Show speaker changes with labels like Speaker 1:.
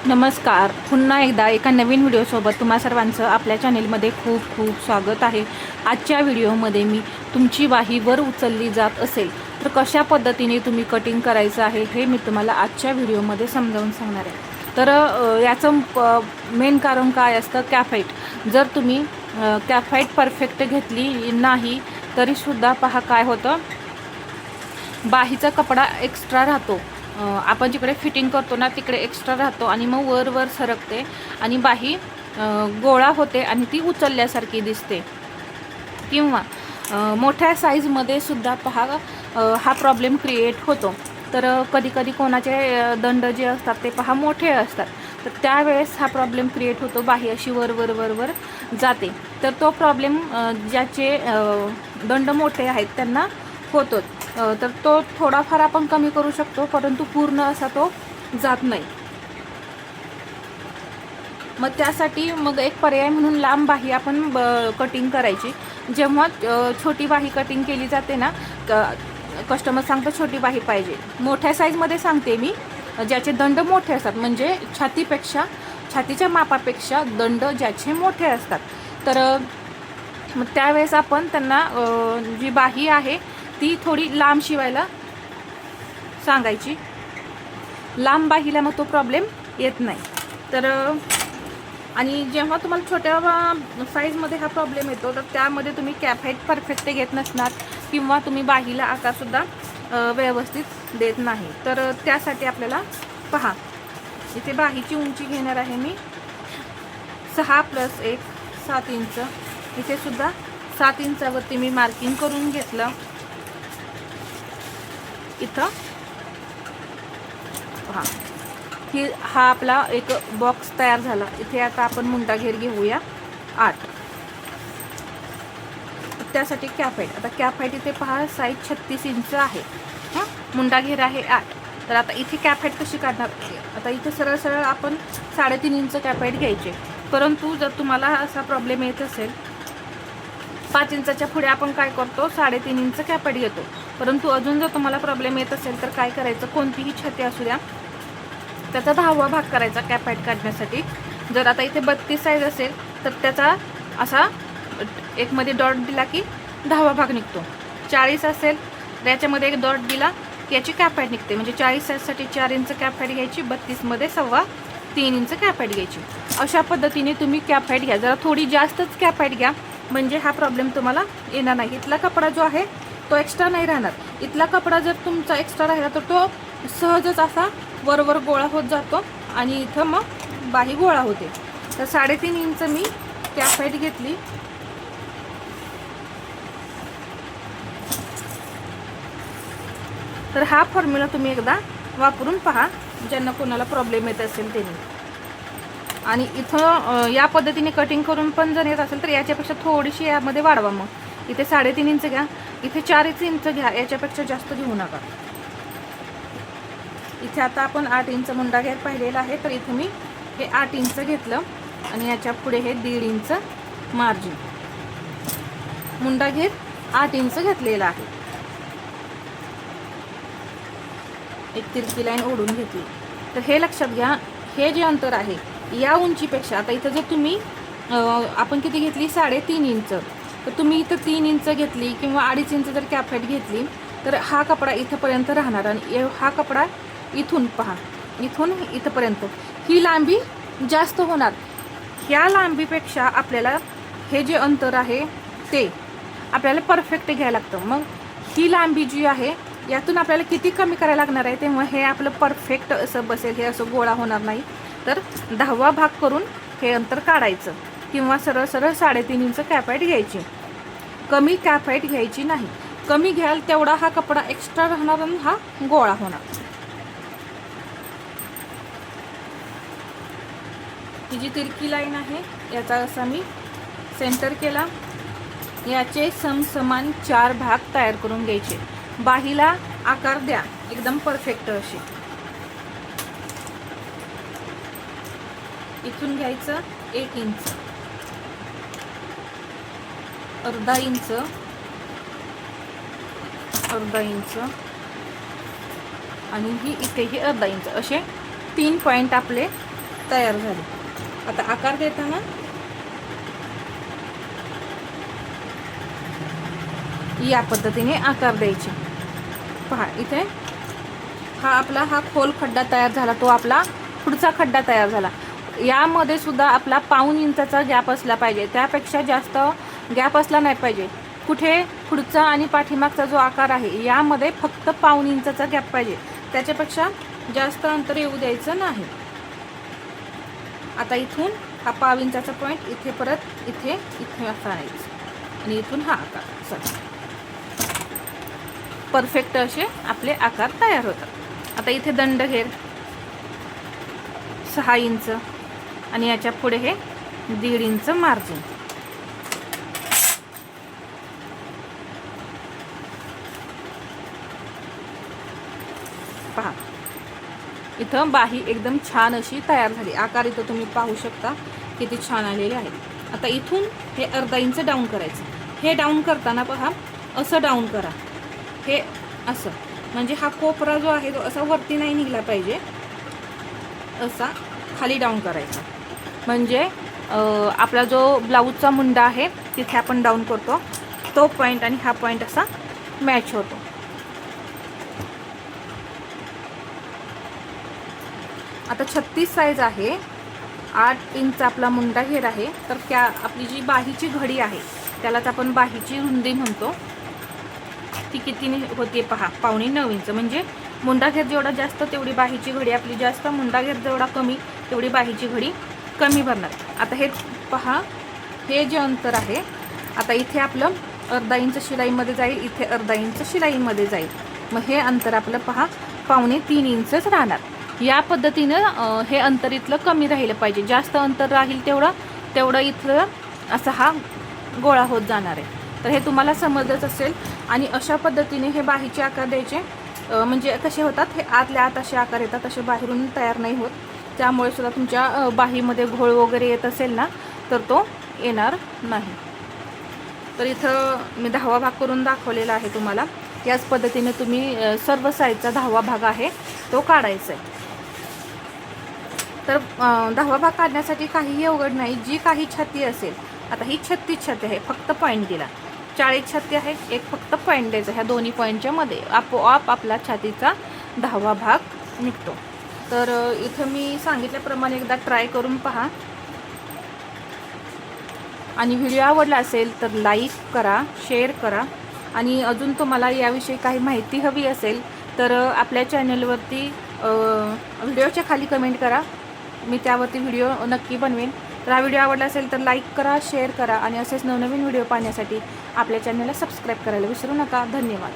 Speaker 1: नमस्कार. पुन्हा एकदा एका नवीन व्हिडिओसोबत तुम्हा सर्वांचं आपल्या चॅनेलमध्ये खूप खूप स्वागत आहे. आजच्या व्हिडिओमध्ये मी तुमची बाही वर उचलली जात असेल तर कशा पद्धतीने तुम्ही कटिंग करायचं आहे हे मी तुम्हाला आजच्या व्हिडिओमध्ये समजावून सांगणार आहे. तर याचं मेन कारण काय असतं, कॅफाईट. जर तुम्ही कॅफाईट परफेक्ट घेतली नाही तरीसुद्धा पहा काय होतं, बाहीचा कपडा एक्स्ट्रा राहतो. आपण जिकडे फिटिंग करतो ना तिकडे एक्स्ट्रा राहतो आणि मग वर वर सरकते आणि बाही गोळा होते आणि ती उचलल्यासारखी दिसते. किंवा मोठ्या साईजमध्ये सुद्धा पहा हा प्रॉब्लेम क्रिएट होतो. तर कधी कधी कोणाचे दंड जे असतात ते पहा मोठे असतात, तर त्यावेळेस हा प्रॉब्लेम क्रिएट होतो, बाही अशी वर वर वर वर जाते. तर तो प्रॉब्लेम ज्याचे दंड मोठे आहेत त्यांना होतो. तर तो थोडाफार आपण कमी करू शकतो, परंतु पूर्ण असा तो जात नाही. मग त्यासाठी मग एक पर्याय म्हणून लांब बाही आपण कटिंग करायची. जेव्हा छोटी बाही कटिंग केली जाते ना, कस्टमर सांगतो छोटी बाही पाहिजे. मोठ्या साईजमध्ये सांगते मी, ज्याचे दंड मोठे असतात, म्हणजे छातीच्या मापापेक्षा दंड ज्याचे मोठे असतात. तर मग त्यावेळेस आपण त्यांना जी बाही आहे ती थोडी लांब शिवायला सांगायची. लांब बाहीला मग तो प्रॉब्लेम येत नाही. तर आणि जेव्हा तुम्हाला छोट्या साईजमध्ये हा प्रॉब्लेम येतो तर त्यामध्ये तुम्ही कॅफाईट परफेक्ट घेत नसणार किंवा तुम्ही बाहीला आकारसुद्धा व्यवस्थित देत नाही. तर त्यासाठी आपल्याला पहा, इथे बाहीची उंची घेणार आहे मी 6 + 1 7 इंच. इथे सुद्धा 7 इंचावरती मी मार्किंग करून घेतलं. इथं पहा, हा आपला एक बॉक्स तयार झाला. इथे आता आपण मुंडा घेर घेऊया 8. त्यासाठी कॅफाईट, आता कॅफाईट इथे पहा साईज 36 इंच आहे. मुंडा घेर आहे 8. तर आता इथे कॅफाईट कशी काढणार? आता इथे सरळ सरळ आपण 3.5 इंच कॅफाईट घ्यायचे. परंतु जर तुम्हाला असा प्रॉब्लेम येत असेल, 5 इंचाच्या पुढे आपण काय करतो, 3.5 इंच कॅफाईट घेतो. परंतु अजून जर तुम्हाला प्रॉब्लेम येत असेल तर काय करायचं, कोणतीही छाती असू द्या त्याचा 10वा भाग करायचा कॅफाईट काढण्यासाठी. जर आता इथे 32 साईज असेल तर त्याचा असा एकमध्ये डॉट दिला की 10वा भाग निघतो. 40 असेल तर याच्यामध्ये एक डॉट दिला की याची कॅफाईट निघते. म्हणजे 40 साईजसाठी 4 इंच कॅफाईट घ्यायची, 32 मध्ये 3.25 इंच कॅफाईट घ्यायची. अशा पद्धतीने तुम्ही कॅफाईट घ्या. जरा थोडी जास्तच कॅफाईट घ्या, म्हणजे हा प्रॉब्लेम तुम्हाला येणार नाही. इथला कपडा जो आहे तो एक्स्ट्रा नाही राहणार. इथला कपडा जर तुमचा एक्स्ट्रा राहिला तर तो सहजच असा वरवर गोळा होत जातो आणि इथं मग बाही गोळा होते. तर 3.5 इंच मी कॅफाईट घेतली. तर हा फॉर्म्युला तुम्ही एकदा वापरून पहा, ज्यांना कोणाला प्रॉब्लेम येत असेल त्यांनी. आणि इथं या पद्धतीने कटिंग करून पण जर येत असेल तर याच्यापेक्षा थोडीशी यामध्ये वाढवा. मग इथे 3.5 इंच घ्या, इथे 4 इंच घ्या, याच्यापेक्षा जास्त घेऊ नका. इथे आता आपण 8 इंच मुंडा घेर पाहिलेला आहे, तर इथे मी हे 8 इंच घेतलं आणि याच्या पुढे हे 1.5 इंच मार्जिन. मुंडा घेर 8 इंच घेतलेला आहे. एक तिरकी लाईन ओढून घेतली. तर हे लक्षात घ्या, हे जे अंतर आहे या उंचीपेक्षा, आता इथं जर तुम्ही आपण किती घेतली 3.5 इंच, तर तुम्ही इथं 3 इंच घेतली किंवा 2.5 इंच जर कॅफाईट घेतली तर हा कपडा इथंपर्यंत राहणार आणि हा कपडा इथून पहा, इथून इथंपर्यंत ही लांबी जास्त होणार. ह्या लांबीपेक्षा आपल्याला हे जे अंतर आहे ते आपल्याला परफेक्ट घ्यायला लागतं. मग ही लांबी जी आहे यातून आपल्याला किती कमी करायला लागणार आहे, तेव्हा हे आपलं परफेक्ट असं बसेल, हे असं गोळा होणार नाही. तर 10वा भाग करून हे अंतर काढायचं किंवा सरळ सरळ 3.5 इंच कॅफाईट घ्यायची. कमी कॅफाईट घ्यायची नाही. कमी घ्याल तेवढा हा कपडा एक्स्ट्रा राहणार आणि हा गोळा होणार. ही जी तिरकी लाईन आहे याचा असा मी सेंटर केला. याचे समसमान 4 भाग तयार करून घ्यायचे. बाहीला आकार द्या एकदम परफेक्ट अशी. इथून घ्यायचं 1 इंच, अर्धा इंच, आणि ही इथेही अर्धा इंच, असे 3 पॉईंट आपले तयार झाली. आता आकार देताना या पद्धतीने आकार द्यायचे. पहा इथे हा खोल खड्डा तयार झाला, तो आपला पुढचा खड्डा तयार झाला. यामध्ये सुद्धा आपला 1.5 इंचाचा गॅप असला पाहिजे, त्यापेक्षा जास्त गॅप असला नाही पाहिजे. कुठे पुढचा आणि पाठीमागचा जो आकार आहे यामध्ये फक्त 1.5 इंचाचा गॅप पाहिजे, त्याच्यापेक्षा जास्त अंतर येऊ द्यायचं नाही. आता इथून हा 1.5 इंचाचा पॉईंट इथे परत इथे असा आणायचा आणि इथून हा आकार असा. परफेक्ट असे आपले आकार तयार होतात. आता इथे दंड घेर 6 इंच आणि याच्या पुढे हे 1.5 इंच मार्जिन. पहा इथं बाही एकदम छान अशी तयार झाली. आकार इथं तुम्ही पाहू शकता किती छान आलेले आहेत. आता इथून हे अर्धा इंच डाऊन करायचं. हे डाऊन करताना पहा असं डाऊन करा, हे असं, म्हणजे हा कोपरा जो आहे तो असा वरती नाही निघला पाहिजे, असा खाली डाऊन करायचा. म्हणजे आपला जो ब्लाऊजचा मुंडा आहे तिथे आपण डाऊन करतो, तो पॉईंट आणि हा पॉईंट असा मॅच होतो. आता 36 साईज आहे, 8 इंच आपला मुंडा घेर आहे. तर त्या आपली जी बाहीची घडी आहे त्यालाच आपण बाहीची रुंदी म्हणतो, ती कितीने होते पहा 8.25 इंच. म्हणजे मुंडा घेर जेवढा जास्त तेवढी बाहीची घडी आपली जास्त, मुंडा घेर जेवढा कमी तेवढी बाहीची घडी कमी भरणार. आता हे पहा, हे जे अंतर आहे आता इथे आपलं अर्धा इंच शिलाईमध्ये जाईल, इथे अर्धा इंच शिलाईमध्ये जाईल. मग हे अंतर आपलं पहा 2.25 इंचच राहणार. या पद्धतीनं हे अंतर इथलं कमी राहिलं पाहिजे. जास्त अंतर राहील तेवढं इथलं असा हा गोळा होत जाणार आहे. तर हे तुम्हाला समजच असेल. आणि अशा पद्धतीने हे बाहीचे आकार द्यायचे. म्हणजे कसे होतात, हे आतल्या आत असे आकार येतात, असे बाहेरून तयार नाही होत. त्यामुळे सुद्धा तुमच्या बाहीमध्ये घोळ वगैरे येत असेल ना तर तो येणार नाही. तर इथं मी 10वा भाग करून दाखवलेला आहे तुम्हाला. याच पद्धतीने तुम्ही सर्व साईजचा 10वा भाग आहे तो काढायचा आहे. तर 10वा भाग काढण्यासाठी काहीही अवघड नाही. जी काही छाती असेल, आता ही 36 छाती आहे, फक्त पॉईंट दिला. 40 छाती आहे, एक फक्त पॉईंट द्यायचा. ह्या दोन्ही पॉईंटच्या मध्ये आपोआप आपला छातीचा 10वा भाग निघतो. तर इथं मी सांगितल्याप्रमाणे एकदा ट्राय करून पहा. आणि व्हिडिओ आवडला असेल तर लाईक करा, शेअर करा. आणि अजून तुम्हाला याविषयी काही माहिती हवी असेल तर आपल्या चॅनलवरती व्हिडिओच्या खाली कमेंट करा, मी त्यावरती व्हिडिओ नक्की बनवेन. तर हा व्हिडिओ आवडला असेल तर लाईक करा, शेअर करा आणि असेच नवनवीन व्हिडिओ पाहण्यासाठी आपल्या चॅनलला सबस्क्राईब करायला विसरू नका. धन्यवाद.